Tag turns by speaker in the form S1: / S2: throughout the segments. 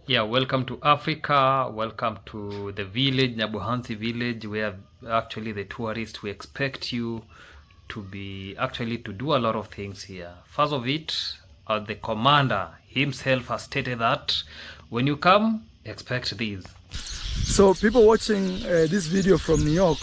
S1: Yeah, welcome to Africa. Welcome to the village, Nyabuhansi village, where actually the tourists, we expect you to be actually to do a lot of things here. First of it, the commander himself has stated that when you come, expect these.
S2: So people watching this video from New York,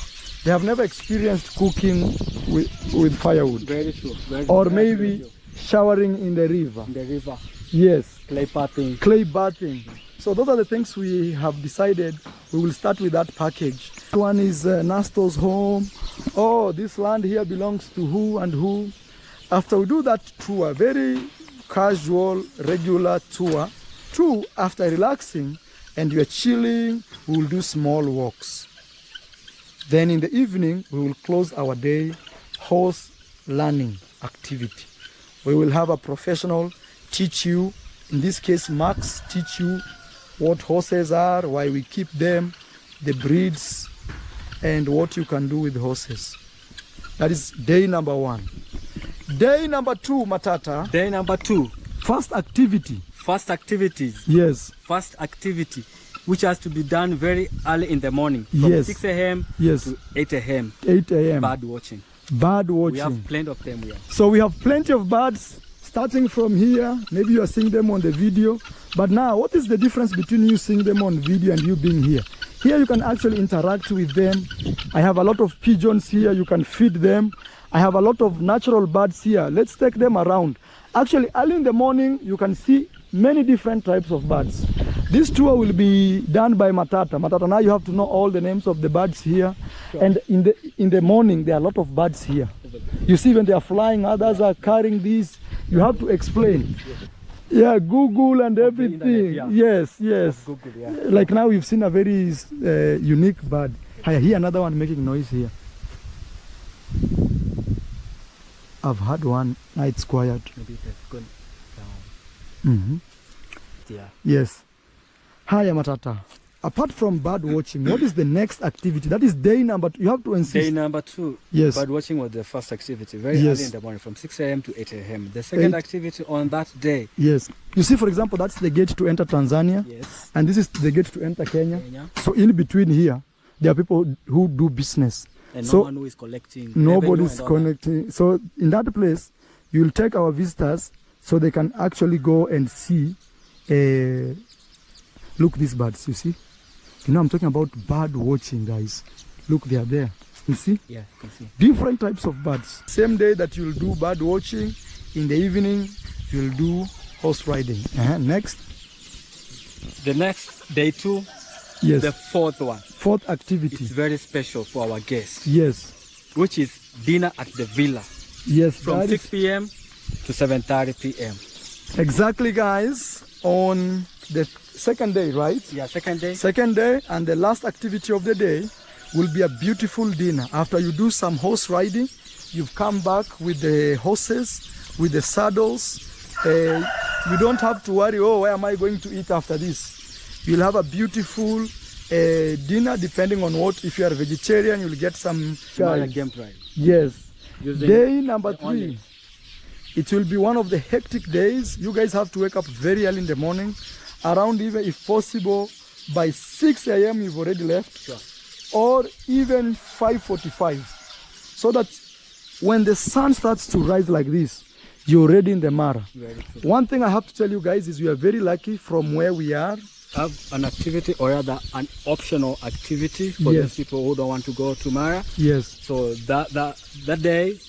S2: they have never experienced cooking with firewood.
S3: Very true.
S2: Or maybe showering in the river.
S3: In the river.
S2: Yes.
S3: Clay bathing.
S2: Clay bathing. So those are the things we have decided. We will start with that package. One is Nasto's home. Oh, this land here belongs to who and who. After we do that tour, very casual, regular tour, after relaxing and you're chilling, we will do small walks. Then in the evening, we will close our day horse learning activity. We will have a professional teach you, in this case Max, teach you what horses are, why we keep them, the breeds, and what you can do with horses. That is day number 1. Day number 2, Matata.
S3: Day number 2.
S2: First activity.
S3: First activities.
S2: Yes.
S3: First activity, which has to be done very early in the morning. From 6 a.m.
S2: Yes.
S3: to 8 a.m.
S2: 8 a.m.
S3: Bird watching.
S2: Bird watching.
S3: We have plenty of them here.
S2: So we have plenty of birds starting from here. Maybe you are seeing them on the video. But now, what is the difference between you seeing them on video and you being here? Here you can actually interact with them. I have a lot of pigeons here. You can feed them. I have a lot of natural birds here. Let's take them around. Actually, early in the morning, you can see many different types of birds. This tour will be done by Matata. Matata, now you have to know all the names of the birds here. Sure. And in the morning, there are a lot of birds here. You see when they are flying, others are carrying these. You have to explain. Yeah, Google and everything.
S3: Yeah.
S2: Yes.
S3: Google, yeah.
S2: Like now we've seen a very unique bird. I hear another one making noise here. I've heard one. Now it's quiet.
S3: Maybe it has gone down.
S2: Mm-hmm.
S3: Yeah.
S2: Yes. Hi, Matata. Apart from bird watching, what is the next activity? That is day number 2. You have to insist.
S3: Day number 2.
S2: Yes.
S3: Bird watching was the first activity, very
S2: Yes.
S3: early in the morning, from 6 a.m. to 8 a.m. The second activity on that day.
S2: Yes. You see, for example, that's the gate to enter Tanzania.
S3: Yes.
S2: And this is the gate to enter Kenya.
S3: Kenya.
S2: So in between here, there are people who do business.
S3: And
S2: so
S3: no one who is collecting.
S2: nobody's connecting. So in that place, you'll take our visitors so they can actually go and see. Look, these birds, you see? You know, I'm talking about bird watching, guys. Look, they are there. You see?
S3: Yeah, you can see.
S2: Different types of birds. Same day that you'll do bird watching, in the evening, you'll do horse riding. Next.
S3: The next, day 2.
S2: Yes.
S3: The fourth one.
S2: Fourth activity.
S3: It's very special for our guests.
S2: Yes.
S3: Which is dinner at the villa.
S2: Yes.
S3: From 6 p.m. to 7:30 p.m.
S2: Exactly, guys. On the second day, right?
S3: Yeah, second day.
S2: Second day, and the last activity of the day will be a beautiful dinner. After you do some horse riding, you've come back with the horses, with the saddles. You don't have to worry, oh, where am I going to eat after this? You'll have a beautiful dinner, depending on what. If you are a vegetarian, you'll get some
S3: game pride.
S2: Yes.
S3: Using
S2: Day number 3.
S3: onions.
S2: It will be one of the hectic days. You guys have to wake up very early in the morning. Around even, if possible, by 6 a.m. you've already left.
S3: Sure.
S2: Or even 5:45. So that when the sun starts to rise like this, you're already in the Mara. One thing I have to tell you guys is we are very lucky from where we are.
S3: Have an activity, or rather an optional activity for
S2: Yes.
S3: those people who don't want to go to Mara.
S2: Yes.
S3: So that day,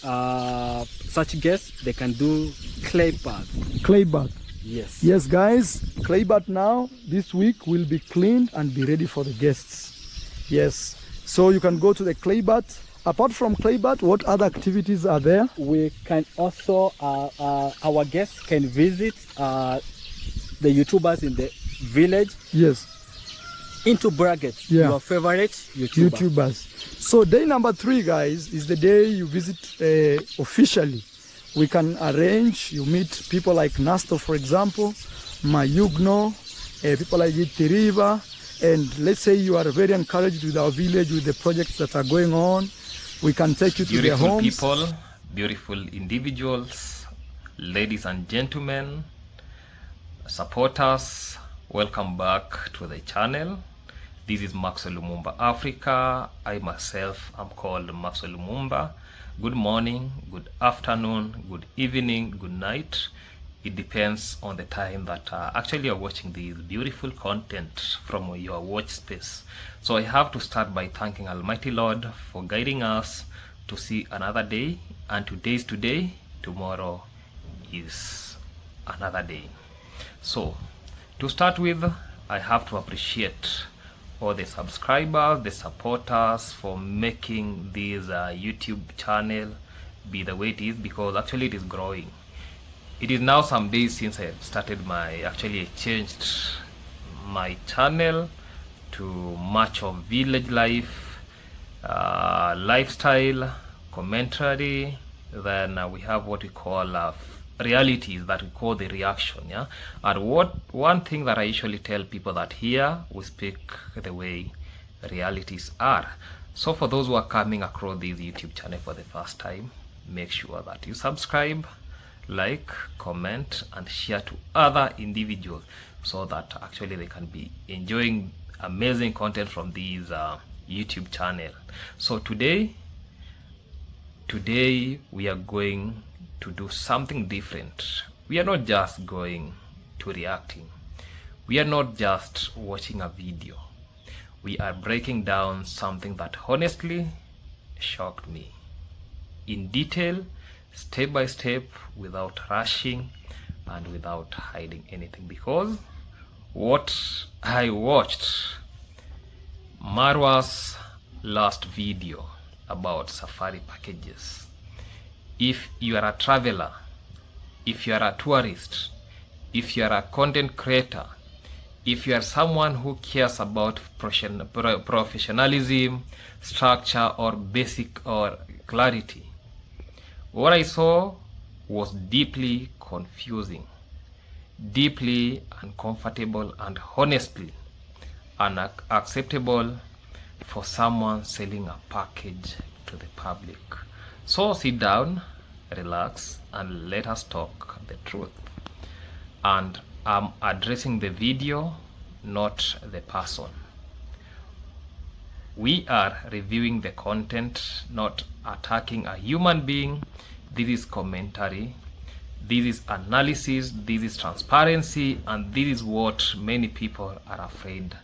S3: such guests, they can do clay bath.
S2: Clay bath.
S3: Yes.
S2: Yes, guys, clay bath now, this week will be cleaned and be ready for the guests. Yes. So you can go to the clay bath. Apart from clay bath, what other activities are there?
S3: We can also, our guests can visit the YouTubers in the village.
S2: Yes.
S3: Into brackets,
S2: Yeah.
S3: your favorite YouTuber.
S2: YouTubers. So day number 3, guys, is the day you visit officially. We can arrange, you meet people like Nasto, for example, Mayugno, people like Itiriva, and let's say you are very encouraged with our village, with the projects that are going on. We can take you to their homes.
S1: Beautiful people, beautiful individuals, ladies and gentlemen, supporters, Welcome back to the channel. This is Maxwell Lumumba Africa. I myself am called Maxwell Lumumba. Good morning, good afternoon, good evening, good night. It depends on the time that actually you're watching this beautiful content from your watch space. So I have to start by thanking Almighty Lord for guiding us to see another day, and today is today, tomorrow is another day. So to start with, I have to appreciate all the subscribers, the supporters for making this YouTube channel be the way it is, because actually it is growing. It is now some days since I started I changed my channel to much of village life, lifestyle, commentary. Then we have what we call realities that we call the reaction. Yeah, and one thing that I usually tell people that here we speak the way realities are. So for those who are coming across this YouTube channel for the first time, make sure that you subscribe, like, comment, and share to other individuals so that actually they can be enjoying amazing content from these YouTube channel. So today we are going to do something different. We are not just going to reacting. We are not just watching a video. We are breaking down something that honestly shocked me in detail, step by step, without rushing and without hiding anything, because what I watched MARWA's last video about safari packages. If you are a traveler, if you are a tourist, if you are a content creator, if you are someone who cares about professionalism, structure, or basic or clarity, what I saw was deeply confusing, deeply uncomfortable, and honestly unacceptable for someone selling a package to the public. So sit down, relax, and let us talk the truth. And I'm addressing the video, not the person. We are reviewing the content, not attacking a human being. This is commentary, this is analysis, this is transparency, and this is what many people are afraid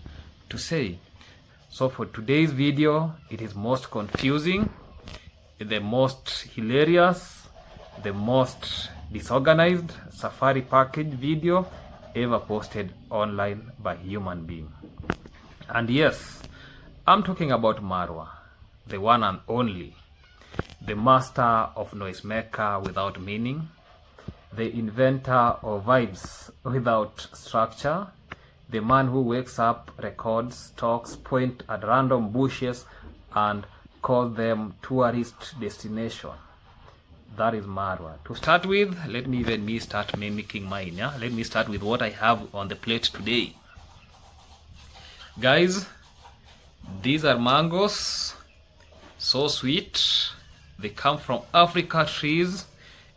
S1: to say. So for today's video, it is most confusing, the most hilarious, the most disorganized safari package video ever posted online by human being. And yes, I'm talking about MARWA, the one and only, the master of noisemaker without meaning, the inventor of vibes without structure, the man who wakes up, records, talks, point at random bushes, and calls them tourist destination. That is MARWA. To start with, let me start mimicking mine. Yeah, let me start with what I have on the plate today. Guys, these are mangoes, so sweet. They come from Africa trees,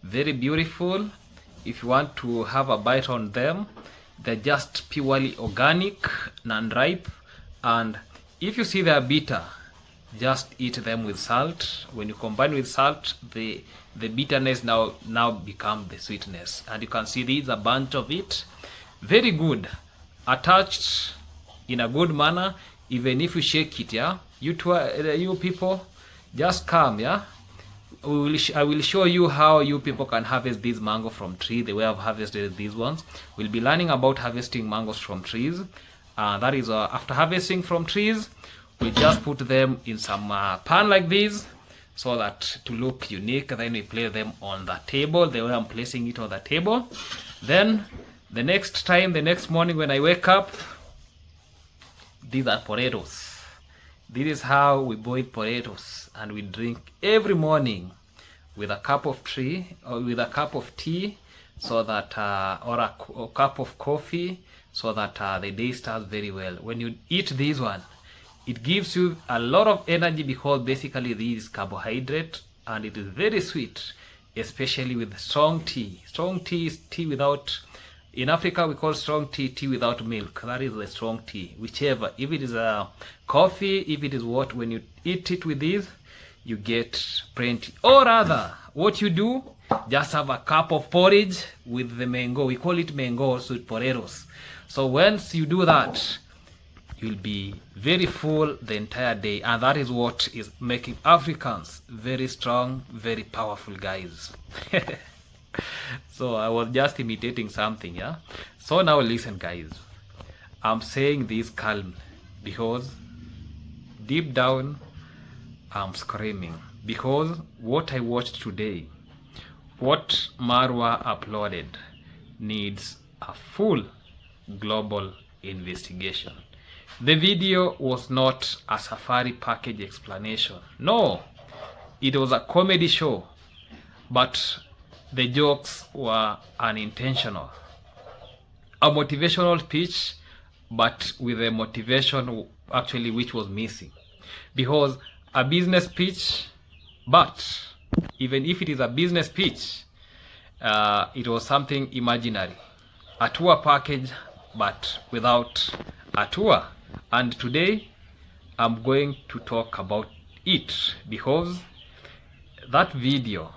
S1: very beautiful. If you want to have a bite on them, they're just purely organic, non-ripe, and if you see they are bitter, just eat them with salt. When you combine with salt, the bitterness now become the sweetness, and you can see there is a bunch of it, very good, attached in a good manner. Even if you shake it, yeah, you people, just come, yeah. I will show you how you people can harvest these mango from tree, the way I've harvested these ones. We'll be learning about harvesting mangoes from trees. That is after harvesting from trees, we just put them in some pan like this, so that to look unique. Then we place them on the table, the way I'm placing it on the table. Then the next morning when I wake up, these are potatoes. This is how we boil potatoes, and we drink every morning with a cup of tea, so that or a cup of coffee, so that the day starts very well. When you eat this one, it gives you a lot of energy, because basically this is carbohydrate, and it is very sweet, especially with strong tea. Strong tea is tea without In Africa, we call strong tea without milk. That is the strong tea. Whichever, if it is a coffee, if it is what, when you eat it with this, you get plenty. Or rather, what you do, just have a cup of porridge with the mango. We call it mango or sweet potatoes. So once you do that, you'll be very full the entire day, and that is what is making Africans very strong, very powerful guys. So I was just imitating something, yeah. So now listen, guys. I'm saying this calm because deep down I'm screaming, because what I watched today, what MARWA uploaded, needs a full global investigation. The video was not a safari package explanation. No, it was a comedy show, but the jokes were unintentional. A motivational speech, but with a motivation actually which was missing. Because a business pitch, but even if it is a business pitch, it was something imaginary. A tour package, but without a tour. And today I'm going to talk about it, because that video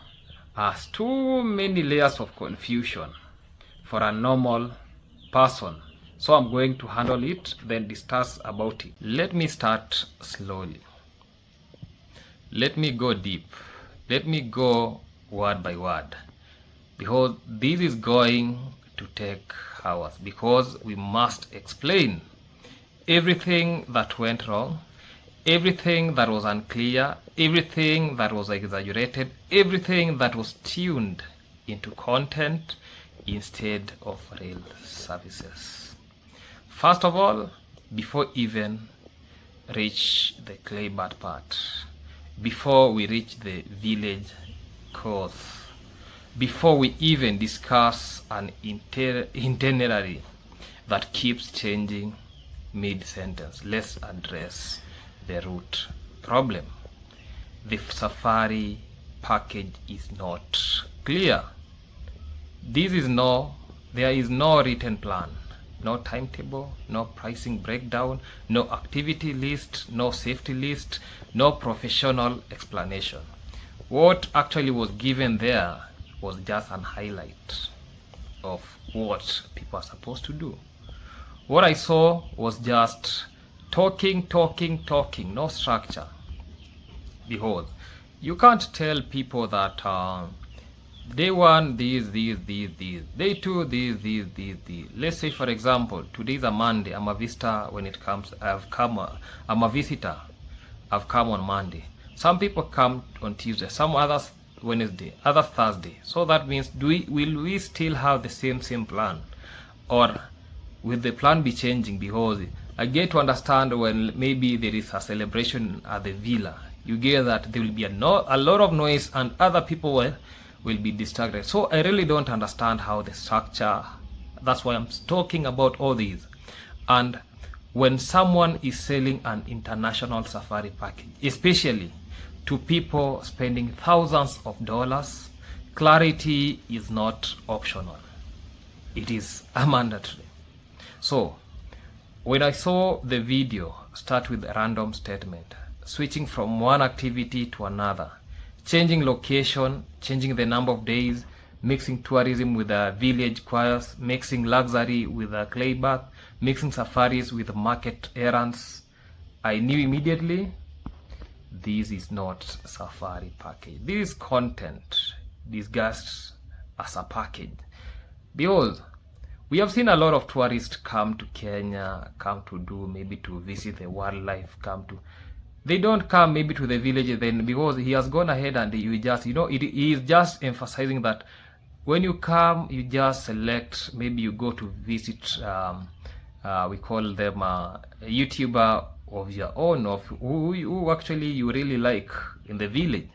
S1: has too many layers of confusion for a normal person. So I'm going to handle it, then discuss about it. Let me start slowly. Let me go deep. Let me go word by word, because this is going to take hours, because we must explain everything that went wrong, everything that was unclear, everything that was exaggerated, everything that was tuned into content instead of real services. First of all, before even reach the clay bad part, before we reach the village course, before we even discuss an itinerary that keeps changing mid-sentence, let's address the root problem. The safari package is not clear. There is no written plan, no timetable, no pricing breakdown, no activity list, no safety list, no professional explanation. What actually was given there was just an highlight of what people are supposed to do. What I saw was just talking, no structure. Because you can't tell people that day one, these, day two, these. Let's say, for example, today is a Monday. I'm a visitor when it comes. I'm a visitor. I've come on Monday. Some people come on Tuesday, some others Wednesday, others Thursday. So that means, will we still have the same plan, or will the plan be changing? Because I get to understand when maybe there is a celebration at the villa, you get that there will be a lot of noise and other people will be distracted. So I really don't understand how the structure. That's why I'm talking about all these. And when someone is selling an international safari package, especially to people spending thousands of dollars, clarity is not optional. It is a mandatory. So when I saw the video start with a random statement, switching from one activity to another, changing location, changing the number of days, mixing tourism with a village choirs, mixing luxury with a clay bath, mixing safaris with market errands, I knew immediately this is not safari package. This is content disguised as a package. Because we have seen a lot of tourists come to Kenya, come to do maybe to visit the wildlife, they don't come maybe to the village then, because he has gone ahead and he is just emphasizing that when you come, you just select, maybe you go to visit, we call them a YouTuber of your own, of who actually you really like in the village.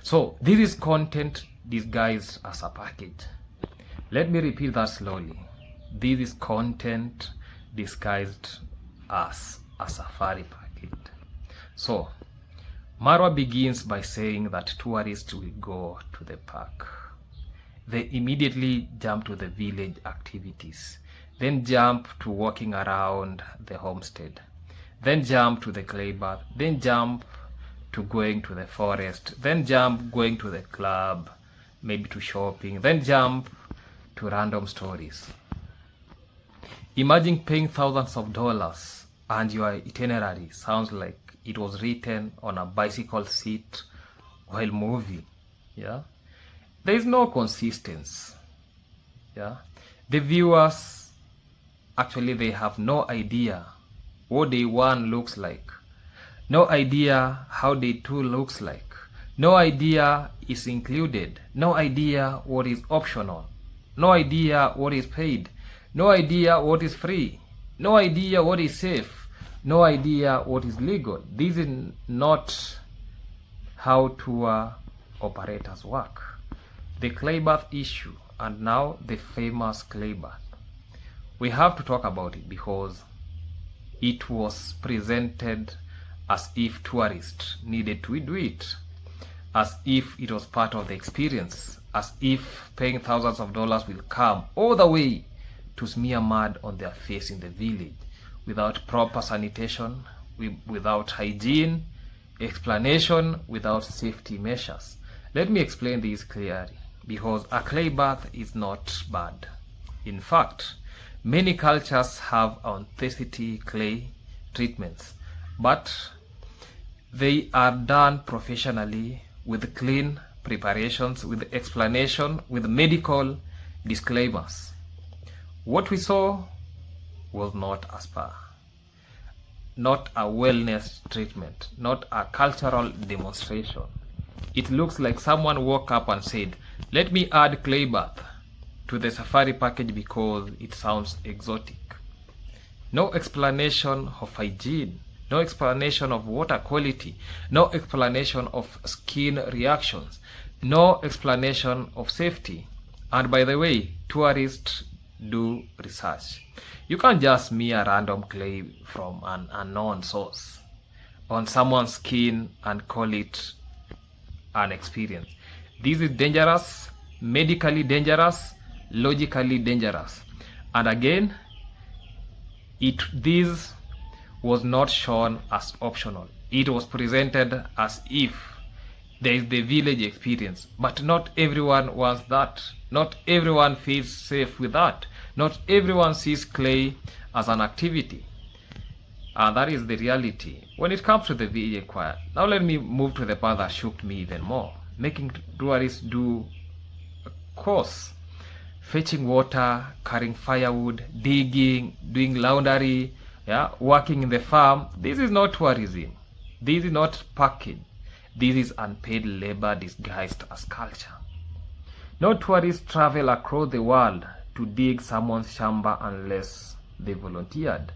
S1: So this is content disguised as a package. Let me repeat that slowly. This is content disguised as a safari package. So MARWA begins by saying that tourists will go to the park. they immediately jump to the village activities, then jump to walking around the homestead, then jump to the clay bath, then jump to going to the forest, then jump going to the club, maybe to shopping, then jump to random stories. Imagine paying thousands of dollars and your itinerary sounds like it was written on a bicycle seat while moving. Yeah, there is no consistency. Yeah, the viewers actually, they have no idea what day one looks like, no idea how day two looks like, no idea is included, no idea what is optional, no idea what is paid, no idea what is free, no idea what is safe, no idea what is legal. This is not how tour operators work. The clay bath issue, and now the famous clay bath. We have to talk about it because it was presented as if tourists needed to do it, as if it was part of the experience, as if paying thousands of dollars will come all the way to smear mud on their face in the village without proper sanitation, without hygiene, explanation, without safety measures. Let me explain this clearly, because a clay bath is not bad. In fact, many cultures have authenticity clay treatments, but they are done professionally with clean preparations, with explanation, with medical disclaimers. What we saw was not a spa, not a wellness treatment, not a cultural demonstration. It looks like someone woke up and said, let me add clay bath to the safari package because it sounds exotic. No explanation of hygiene, no explanation of water quality, no explanation of skin reactions, no explanation of safety. And by the way, tourists do research. You can't just smear random clay from an unknown source on someone's skin and call it an experience. This is dangerous, medically dangerous, logically dangerous. And again, this was not shown as optional. It was presented as if there is the village experience, but not everyone wants that. Not everyone feels safe with that. Not everyone sees clay as an activity. And that is the reality when it comes to the village choir. Now let me move to the part that shocked me even more. Making tourists do a course, fetching water, carrying firewood, digging, doing laundry, working in the farm. This is not tourism. This is not package. This is unpaid labor disguised as culture. No tourists travel across the world to dig someone's shamba unless they volunteered.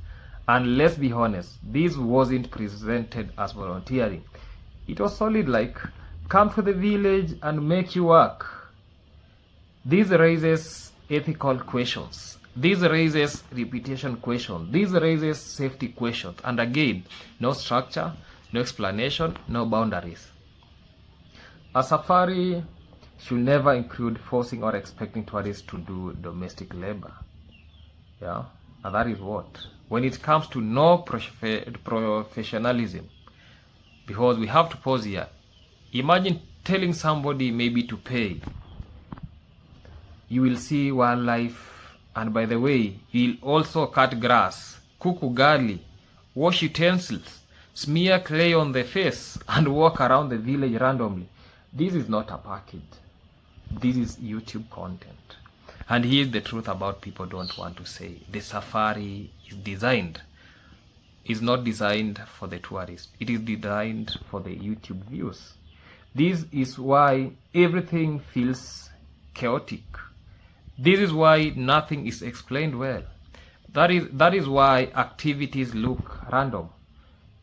S1: And let's be honest, this wasn't presented as volunteering. It was solid like, come to the village and make you work. This raises ethical questions. This raises reputation questions. This raises safety questions. And again, no structure, no explanation, no boundaries. A safari should never include forcing or expecting tourists to do domestic labor. Yeah, and that is what. When it comes to no professionalism, because we have to pause here. Imagine telling somebody maybe to pay. You will see wildlife, and by the way, you'll also cut grass, cook ugali, wash utensils, smear clay on the face, and walk around the village randomly. This is not a package. This is YouTube content. And here's the truth about people don't want to say. The safari is not designed for the tourist. It is designed for the YouTube views. This is why everything feels chaotic. This is why nothing is explained well. That is why activities look random.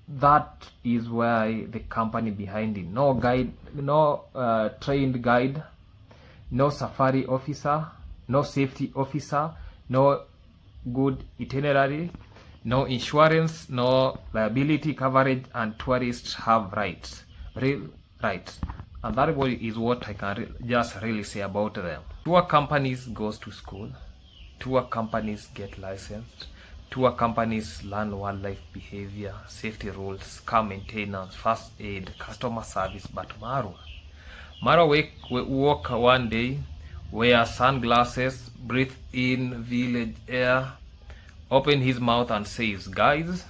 S1: That is why the company behind it, no guide, no trained guide, no safari officer, no safety officer, no good itinerary, no insurance, no liability coverage, and tourists have rights, real rights. And that is what I can just really say about them. Tour companies goes to school, tour companies get licensed, tour companies learn wildlife behavior, safety rules, car maintenance, first aid, customer service. But Marwa woke one day, wear sunglasses, breathe in village air, open his mouth and says, guys,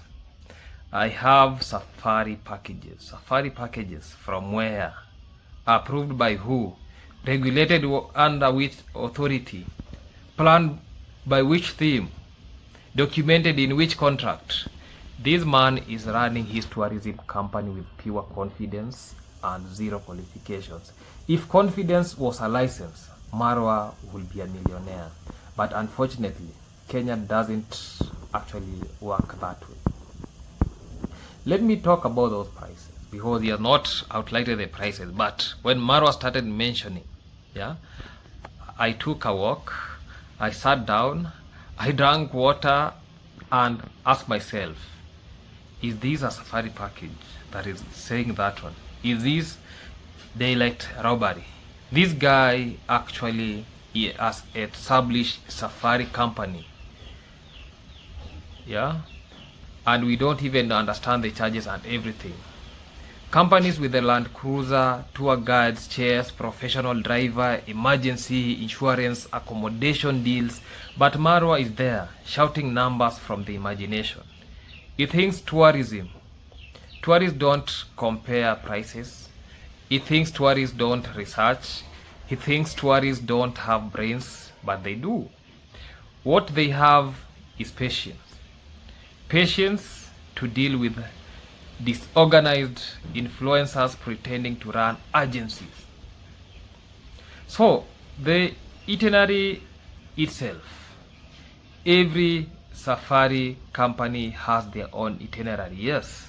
S1: I have safari packages. Safari packages from where? Approved by who? Regulated under which authority? Planned by which theme? Documented in which contract? This man is running his tourism company with pure confidence and zero qualifications. If confidence was a license, Marwa would be a millionaire. But unfortunately, Kenya doesn't actually work that way. Let me talk about those prices, because he has not outlined the prices. But when Marwa started mentioning, I took a walk, I sat down, I drank water and asked myself, is this a safari package that is saying that one? Is this daylight robbery? This guy actually, he has established safari company, and we don't even understand the charges and everything. Companies with the Land Cruiser, tour guides, chairs, professional driver, emergency insurance, accommodation deals, but Marwa is there shouting numbers from the imagination. He thinks tourists don't compare prices. He thinks tourists don't research. He thinks tourists don't have brains, but they do. What they have is patience. Patience to deal with disorganized influencers pretending to run agencies. So the itinerary itself, every safari company has their own itinerary. Yes,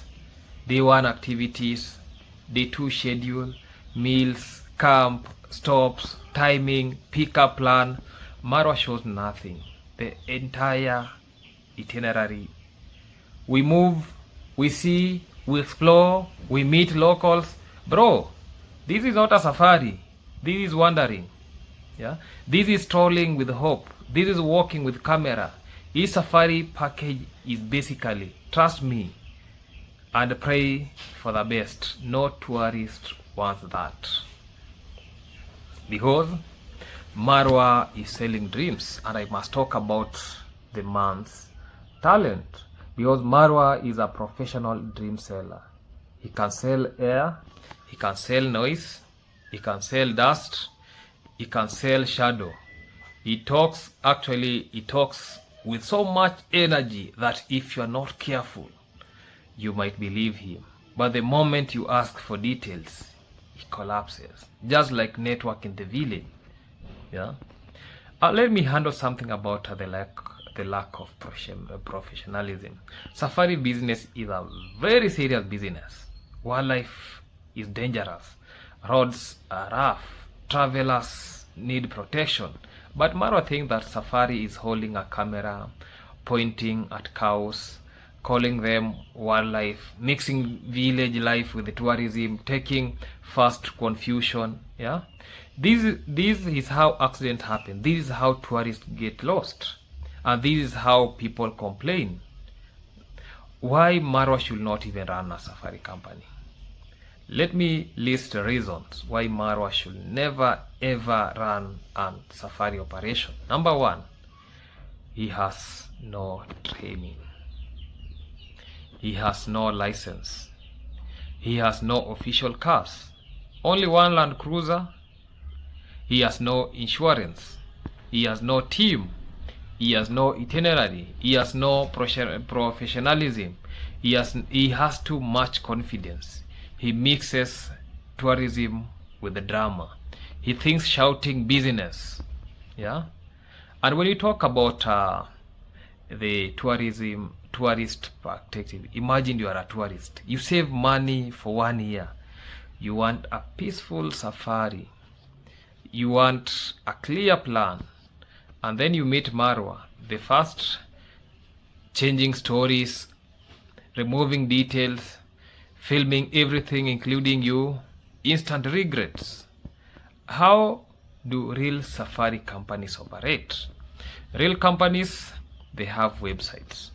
S1: day 1 activities, day 2 schedule, meals, camp, stops, timing, pickup plan. Marwa shows nothing. The entire itinerary. We move, we see, we explore, we meet locals. Bro, this is not a safari. This is wandering. This is strolling with hope. This is walking with camera. This safari package is basically, trust me and pray for the best. No tourist wants that. Because Marwa is selling dreams, and I must talk about the man's talent. Because Marwa is a professional dream seller. He can sell air, he can sell noise, he can sell dust, he can sell shadow. He talks with so much energy that if you are not careful, you might believe him. But the moment you ask for details, he collapses. Just like network in the village. Let me handle something about the lack of professionalism. Safari business is a very serious business. Wildlife is dangerous. Roads are rough. Travelers need protection. But Marwa thinks that safari is holding a camera, pointing at cows, calling them wildlife, mixing village life with the tourism, taking fast confusion. This is how accidents happen. This is how tourists get lost. And this is how people complain. Why Marwa should not even run a safari company? Let me list reasons why Marwa should never ever run a safari operation. Number 1, he has no training. He has no license. He has no official cars. Only 1 Land Cruiser. He has no insurance. He has no team. He has no itinerary. He has no professionalism. He has too much confidence. He mixes tourism with the drama. He thinks shouting business. And when you talk about the tourist perspective, imagine you are a tourist. You save money for 1 year. You want a peaceful safari. You want a clear plan. And then you meet Marwa, the first changing stories, removing details, filming everything including you, instant regrets. How do real safari companies operate? Real companies, they have websites,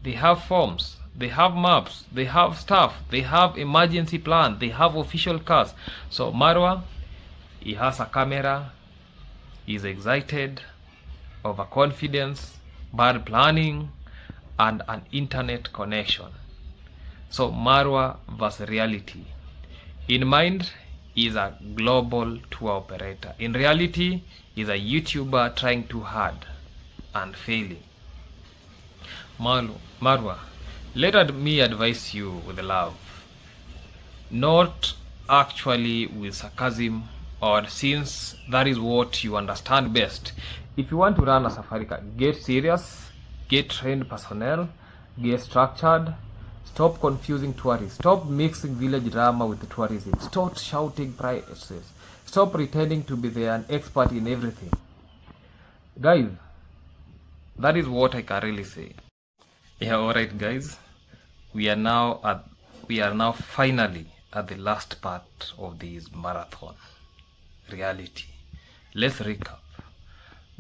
S1: they have forms, they have maps, they have staff, they have emergency plan, they have official cars. So Marwa, he has a camera, he's excited, overconfidence, bad planning, and an internet connection. So Marwa versus reality. In mind, is a global tour operator. In reality, is a YouTuber trying too hard and failing. Marwa, let me advise you with love, not actually with sarcasm, or since that is what you understand best. If you want to run a safari, get serious, get trained personnel, get structured. Stop confusing tourists. Stop mixing village drama with tourism. Stop shouting prices. Stop pretending to be an expert in everything. Guys, that is what I can really say. Yeah, alright guys. We are now finally at the last part of this marathon. Reality. Let's recap.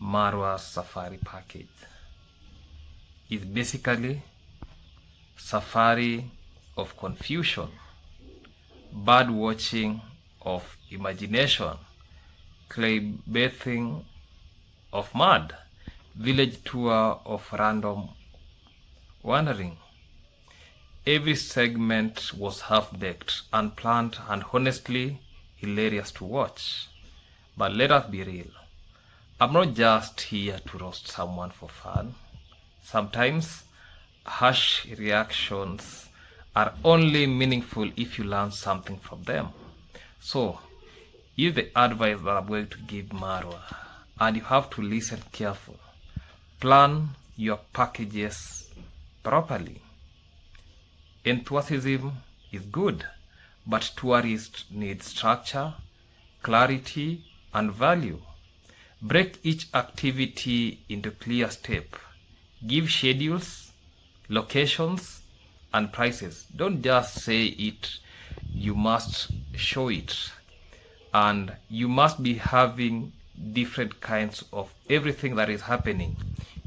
S1: Marwa's safari package is basically safari of confusion, bird watching of imagination, clay bathing of mud, village tour of random wandering. Every segment was half-baked, unplanned, and honestly hilarious to watch. But let us be real. I'm not just here to roast someone for fun. Sometimes harsh reactions are only meaningful if you learn something from them. So, here's the advice that I'm going to give Marwa, and you have to listen careful. Plan your packages properly. Enthusiasm is good, but tourists need structure, clarity, and value. Break each activity into clear steps. Give schedules, locations, and prices. Don't just say it, you must show it. And you must be having different kinds of everything that is happening.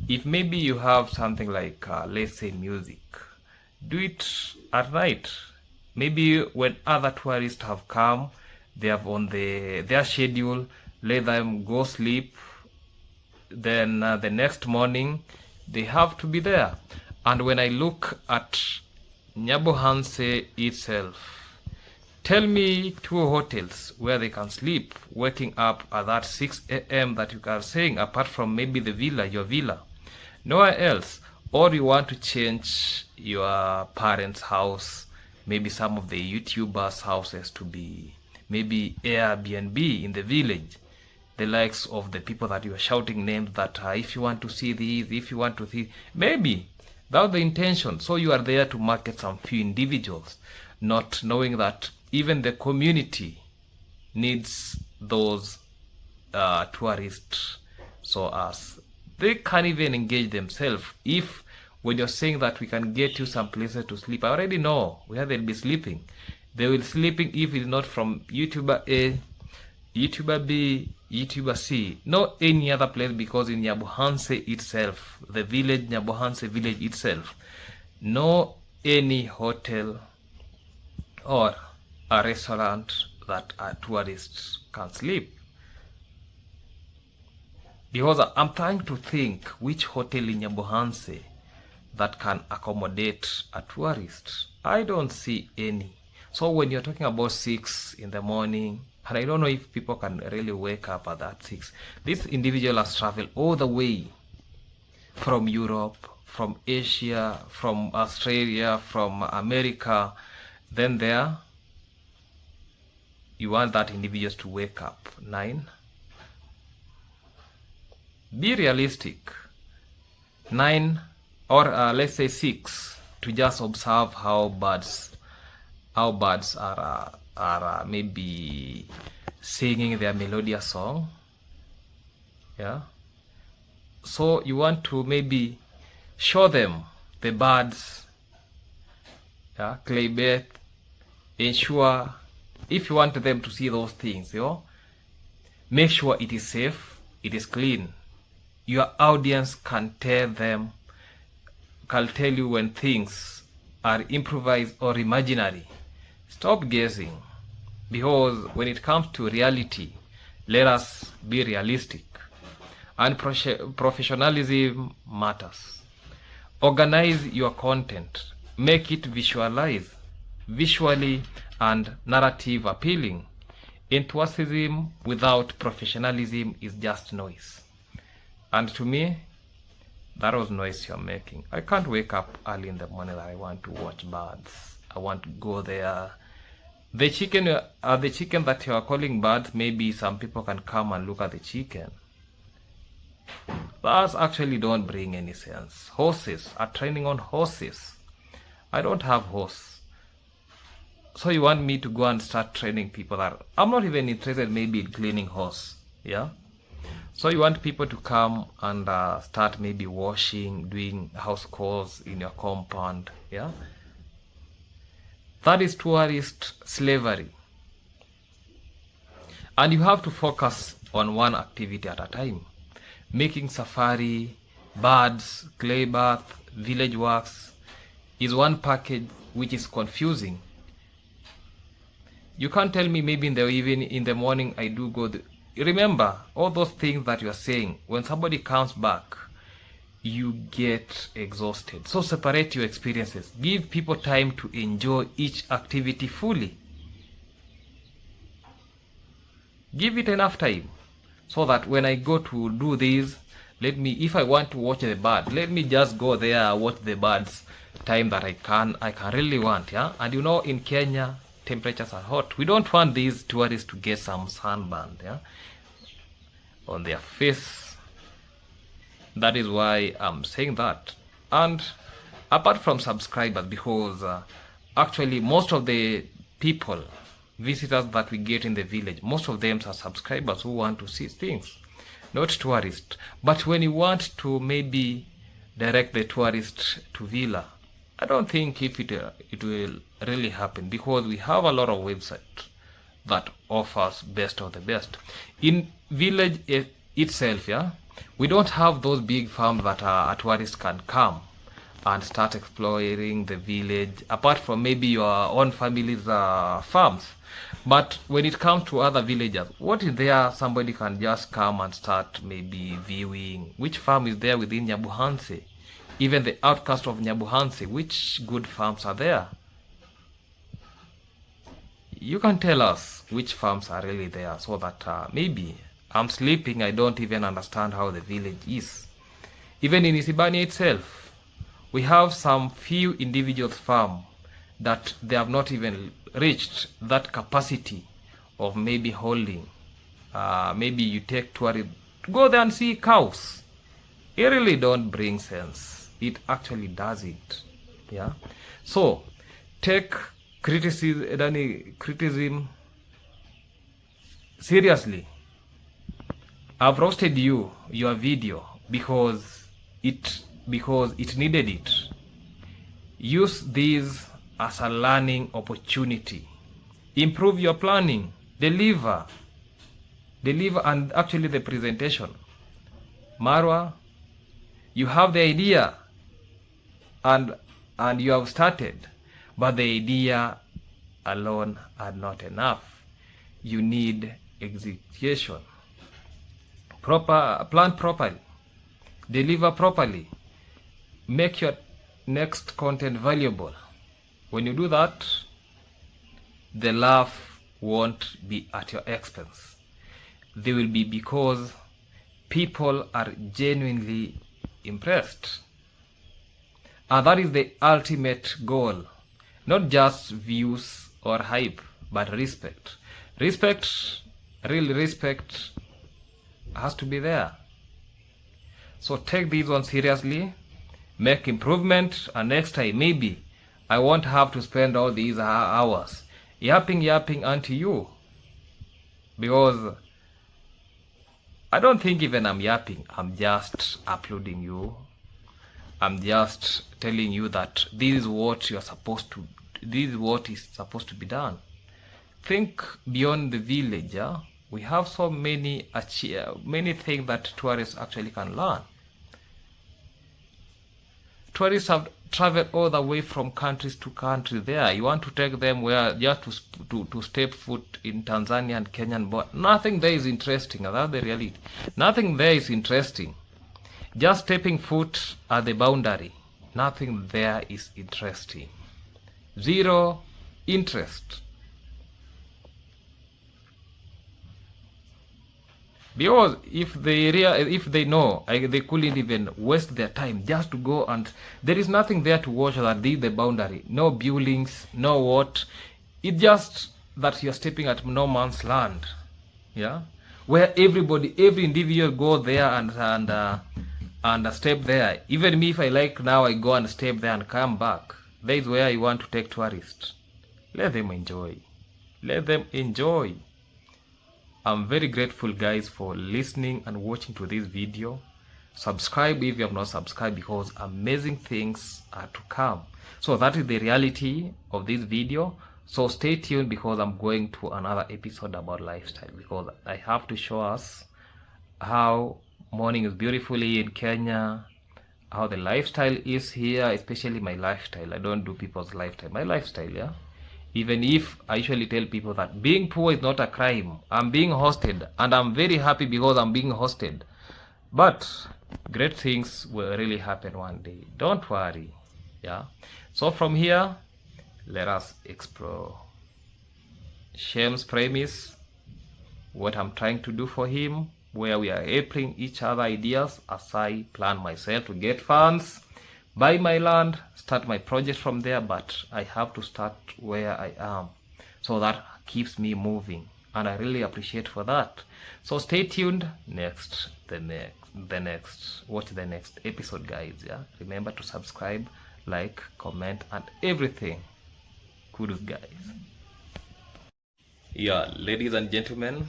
S1: If maybe you have something like let's say music, do it at night. Maybe when other tourists have come, they have on their schedule, let them go sleep, then the next morning they have to be there. And when I look at Nyabohanse itself, tell me 2 hotels where they can sleep, waking up at that 6 a.m. that you are saying, apart from maybe the villa, your villa. Nowhere else. Or you want to change your parents' house, maybe some of the YouTubers' houses to be maybe Airbnb in the village. The likes of the people that you are shouting names that if you want to see these, if you want to see, maybe that's the intention. So you are there to market some few individuals, not knowing that even the community needs those tourists. So as they can't even engage themselves. If when you're saying that we can get you some places to sleep, I already know where they'll be sleeping. They will sleeping if it's not from YouTuber A, YouTuber B, YouTuber C, not any other place, because in Nyabohanse itself, the village, Nyabohanse village itself, no any hotel or a restaurant that tourists can sleep. Because I'm trying to think which hotel in Nyabohanse that can accommodate a tourist. I don't see any. So when you're talking about 6 in the morning, and I don't know if people can really wake up at that 6. This individual has traveled all the way from Europe, from Asia, from Australia, from America. Then there, you want that individual to wake up 9. Be realistic. 9 or let's say 6 to just observe how birds are maybe singing their melodious song. Yeah. So you want to maybe show them the birds, yeah, clay bed, ensure if you want them to see those things, you know, Make sure it is safe, it is clean. Your audience can tell you when things are improvised or imaginary. Stop guessing, because when it comes to reality, let us be realistic. And professionalism matters. Organize your content. Make it visually and narrative appealing. Enthusiasm without professionalism is just noise. And to me, that was noise you're making. I can't wake up early in the morning that I want to watch birds. I want to go there. The chicken that you are calling birds, maybe some people can come and look at the chicken. Birds actually don't bring any sense. Horses are training on horses. I don't have horse. So you want me to go and start training people that I'm not even interested maybe in cleaning horse. Yeah. So you want people to come and start maybe washing, doing house chores in your compound. Yeah. That is tourist slavery. And you have to focus on one activity at a time. Making safari, birds, clay bath, village works is one package which is confusing. You can't tell me maybe in the morning I do go. Remember, all those things that you are saying, when somebody comes back, you get exhausted. So separate your experiences. Give people time to enjoy each activity fully. Give it enough time, so that when I go to do this, if I want to watch the bird, let me just go there, watch the birds time that I can really want. Yeah. And you know, in Kenya, temperatures are hot. We don't want these tourists to get some sunburn, yeah, on their face. That is why I'm saying that. And apart from subscribers, because actually most of the visitors that we get in the village, most of them are subscribers who want to see things, not tourists. But when you want to maybe direct the tourist to villa, I don't think if it will really happen, because we have a lot of websites that offers best of the best. In village itself, yeah, we don't have those big farms that a tourist can come and start exploring the village, apart from maybe your own family's farms. But when it comes to other villages, what is there somebody can just come and start maybe viewing? Which farm is there within Nyabuhanse? Even the outcast of Nyabuhanse, which good farms are there? You can tell us which farms are really there, so that maybe I'm sleeping, I don't even understand how the village is. Even in Isibania itself, we have some few individuals farm that they have not even reached that capacity of maybe holding. Maybe you take tourists, go there and see cows. It really don't bring sense. It actually does it. Yeah. So take criticism seriously. I've roasted your video because it needed it. Use this as a learning opportunity. Improve your planning, deliver, and actually the presentation. Marwa, you have the idea and you have started, but the idea alone are not enough. You need execution. Plan properly, deliver properly, make your next content valuable. When you do that, the laugh won't be at your expense. They will be because people are genuinely impressed. And that is the ultimate goal. Not just views or hype, but respect. Real respect has to be there. So take this one seriously, make improvement, and next time maybe I won't have to spend all these hours yapping unto you, because I don't think even I'm yapping. I'm just uploading you. I'm just telling you that this is what is supposed to be done. Think beyond the village, yeah? We have so many things that tourists actually can learn. Tourists have traveled all the way from countries to countries there. You want to take them where just to step foot in Tanzania and Kenyan border. Nothing there is interesting. That's the reality. Nothing there is interesting. Just stepping foot at the boundary. Nothing there is interesting. Zero interest. Because if they know, they couldn't even waste their time just to go, and there is nothing there to watch that the boundary. No buildings, no what. It's just that you're stepping at no man's land. Yeah? Where every individual go there and step there. Even me, if I like now, I go and step there and come back. That is where I want to take tourists. Let them enjoy. Let them enjoy. I'm very grateful, guys, for listening and watching to this video. Subscribe if you have not subscribed, because amazing things are to come. So that is the reality of this video. So stay tuned, because I'm going to another episode about lifestyle, because I have to show us how morning is beautifully in Kenya, how the lifestyle is here, especially my lifestyle. I don't do people's lifestyle, my lifestyle, yeah. Even if I usually tell people that being poor is not a crime. I'm being hosted, and I'm very happy because I'm being hosted. But great things will really happen one day. Don't worry. Yeah. So from here, let us explore Shem's premise, what I'm trying to do for him, where we are helping each other ideas as I plan myself to get funds, buy my land, start my project from there. But I have to start where I am, so that keeps me moving, and I really appreciate for that. So stay tuned. Watch the next episode, guys. Yeah, remember to subscribe, like, comment, and everything. Kudos, guys. Yeah, ladies and gentlemen,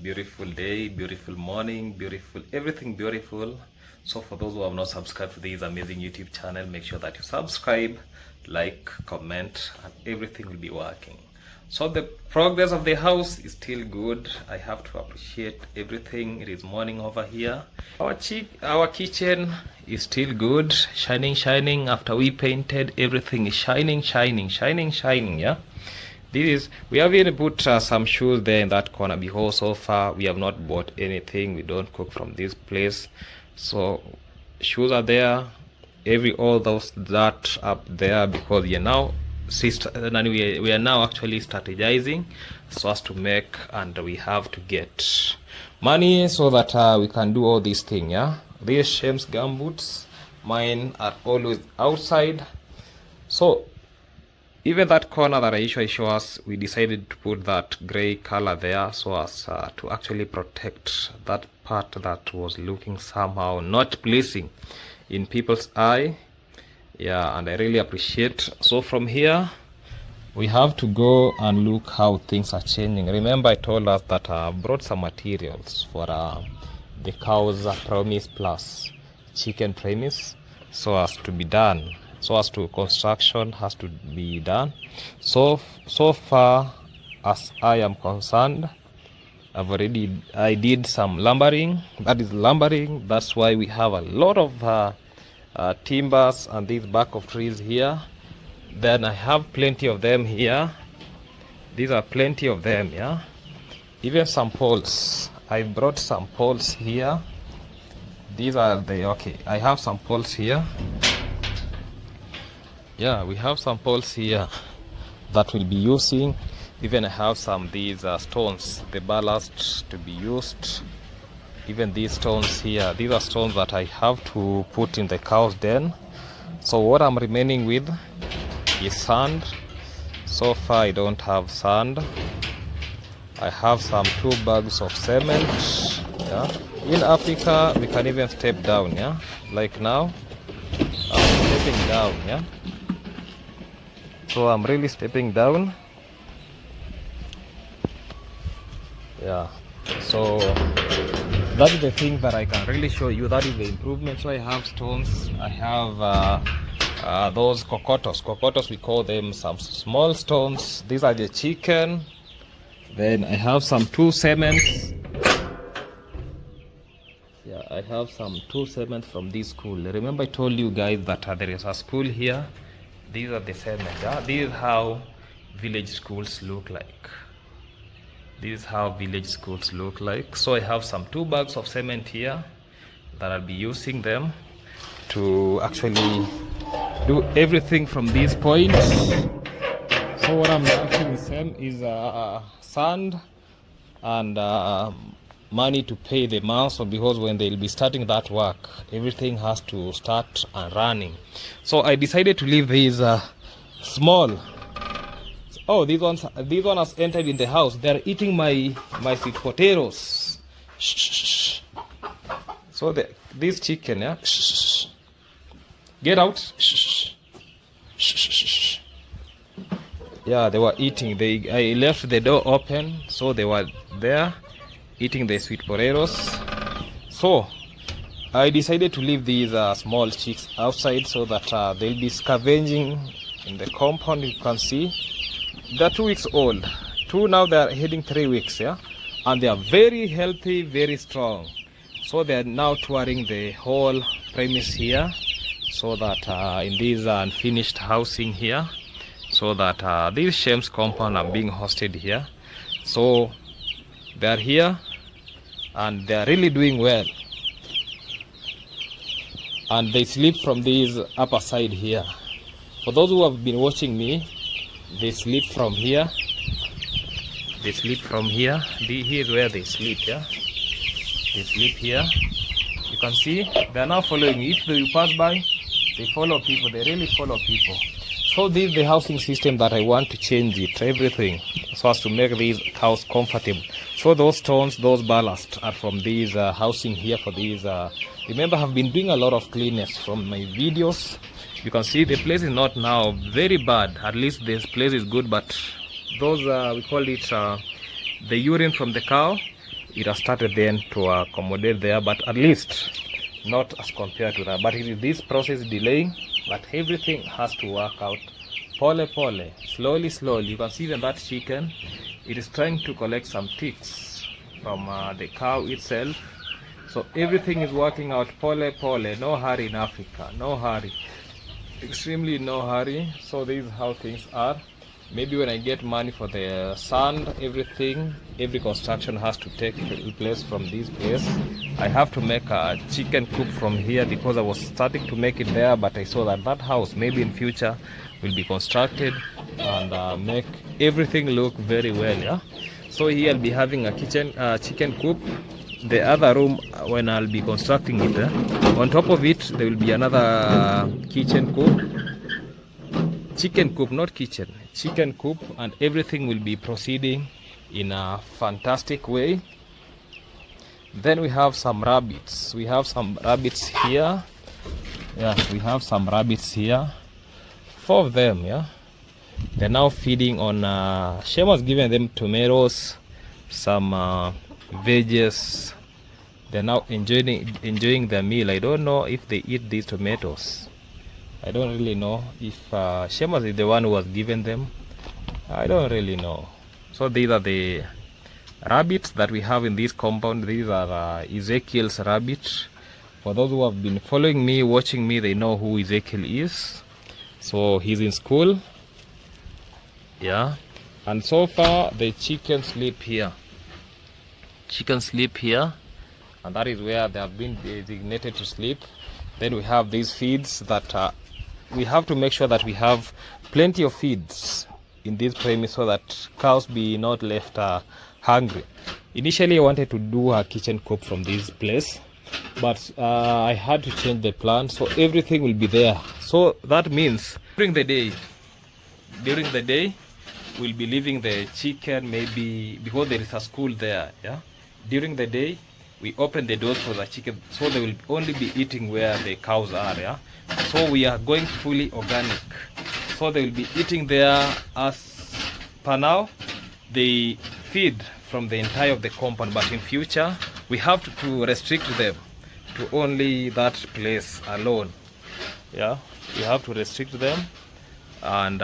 S1: beautiful day, beautiful morning, beautiful everything, beautiful. So for those who have not subscribed to this amazing YouTube channel, make sure that you subscribe, like, comment, and everything will be working. So the progress of the house is still good. I have to appreciate everything. It is morning over here. Our kitchen is still good, shining. After we painted, everything is shining. Yeah. We have even put some shoes there in that corner, because so far we have not bought anything. We don't cook from this place. So shoes are there, all those that up there, because we are now actually strategizing so as to make, and we have to get money so that we can do all these things. Yeah, these Shem's gumboots, mine are always outside. So even that corner that I usually show us, we decided to put that gray color there so as to actually protect that part that was looking somehow not pleasing in people's eye. Yeah, and I really appreciate. So from here, we have to go and look how things are changing. Remember, I told us that I brought some materials for the cows premise plus chicken premise, so as to be done. So as to construction has to be done. So far as I am concerned, I did some lumbering. That is lumbering. That's why we have a lot of timbers and these back of trees here. Then I have plenty of them here. These are plenty of them, yeah. Even some poles. I brought some poles here. These are I have some poles here. Yeah, we have some poles here that we'll be using. Even I have these stones, the ballast to be used. Even these stones here, these are stones that I have to put in the cow's den. So what I'm remaining with is sand. So far I don't have sand. I have some 2 bags of cement. Yeah. In Africa we can even step down, yeah. Like now, I'm stepping down, yeah. So I'm really stepping down. Yeah. So that is the thing that I can really show you. That is the improvement. So I have stones. I have those cocotos. Cocotos, we call them some small stones. These are the chicken Then I have some 2 cements. Yeah, I have some 2 cements from this school. Remember I told you guys that there is a school here. These are the cements. This is how village schools look like. This is how village schools look like. So I have some 2 bags of cement here that I'll be using them to actually do everything from these points. So what I'm mixing with them is sand and money to pay the master, because when they'll be starting that work, everything has to start and running. So I decided to leave these small. Oh, these one has entered in the house. They're eating my sweet potatoes. Shh. So this chicken, yeah. Shh. Get out. Shh. Yeah, they were eating. I left the door open, so they were there eating the sweet potatoes. So I decided to leave these small chicks outside so that they'll be scavenging in the compound. You can see they're 2 weeks old. 2 now, they're heading 3 weeks, yeah, and they are very healthy, very strong. So they are now touring the whole premise here, so that in this unfinished housing here, so that this Shem's compound are being hosted here. So they are here and they are really doing well, and they sleep from this upper side here. For those who have been watching me, they sleep from here. They sleep from here. Here is where they sleep, yeah. They sleep here. You can see they are now following. If they pass by, they follow people. They really follow people. So this is the housing system that I want to change it, everything, so as to make this house comfortable. So those stones, those ballast are from these housing here for these. Remember, I've been doing a lot of cleanness from my videos. You can see the place is not now very bad. At least this place is good, but those we call it the urine from the cow, it has started then to accommodate there, but at least not as compared to that. But it is this process delaying, but everything has to work out pole, slowly. You can see that chicken, it is trying to collect some ticks from the cow itself. So everything is working out pole. No hurry in Africa, no hurry, extremely no hurry. So this is how things are. Maybe when I get money for the sand, every construction has to take place from this place. I have to make a chicken coop from here, because I was starting to make it there, but I saw that house maybe in future will be constructed and make everything look very well, yeah. So here I'll be having a chicken coop. The other room, when I'll be constructing it, on top of it there will be another kitchen coop. Chicken coop, not kitchen, chicken coop, and everything will be proceeding in a fantastic way. Then we have some rabbits. We have some rabbits here. Yeah, we have some rabbits here. 4 of them, yeah. They're now feeding on Shem was giving them tomatoes, some veggies. They're now enjoying their meal. I don't know if they eat these tomatoes. I don't really know if Shemas is the one who was given them. I don't really know. So these are the rabbits that we have in this compound. These are Ezekiel's rabbits. For those who have been following me, watching me, they know who Ezekiel is. So he's in school. Yeah. And so far the chickens sleep here. Chickens sleep here. And that is where they have been designated to sleep. Then we have these feeds that we have to make sure that we have plenty of feeds in this premise, so that cows be not left hungry. Initially I wanted to do a kitchen coop from this place, but I had to change the plan, so everything will be there. So that means during the day we'll be leaving the chicken, maybe because there is a school there, yeah. During the day we open the doors for the chicken, so they will only be eating where the cows are, yeah. So we are going fully organic, so they will be eating there. As per now, they feed from the entire of the compound, but in future we have to restrict them to only that place alone, yeah. We have to restrict them, and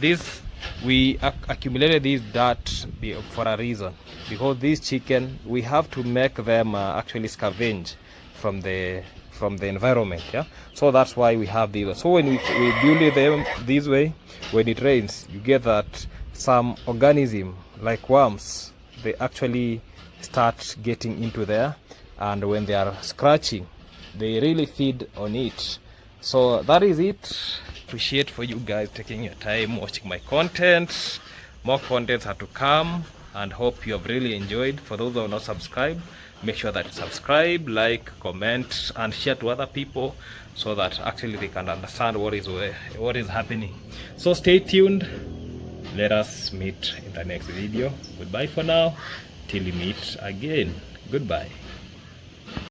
S1: this we accumulated this dirt for a reason, because these chicken, we have to make them actually scavenge from the environment. Yeah, so that's why we have these. So when we build them this way, when it rains, you get that some organism like worms, they actually start getting into there, and when they are scratching, they really feed on it. So that is it. Appreciate for you guys taking your time watching my content. More contents are to come, and hope you have really enjoyed. For those who are not subscribed, make sure that you subscribe, like, comment, and share to other people, so that actually they can understand what is happening. So stay tuned. Let us meet in the next video. Goodbye for now, till we meet again. Goodbye.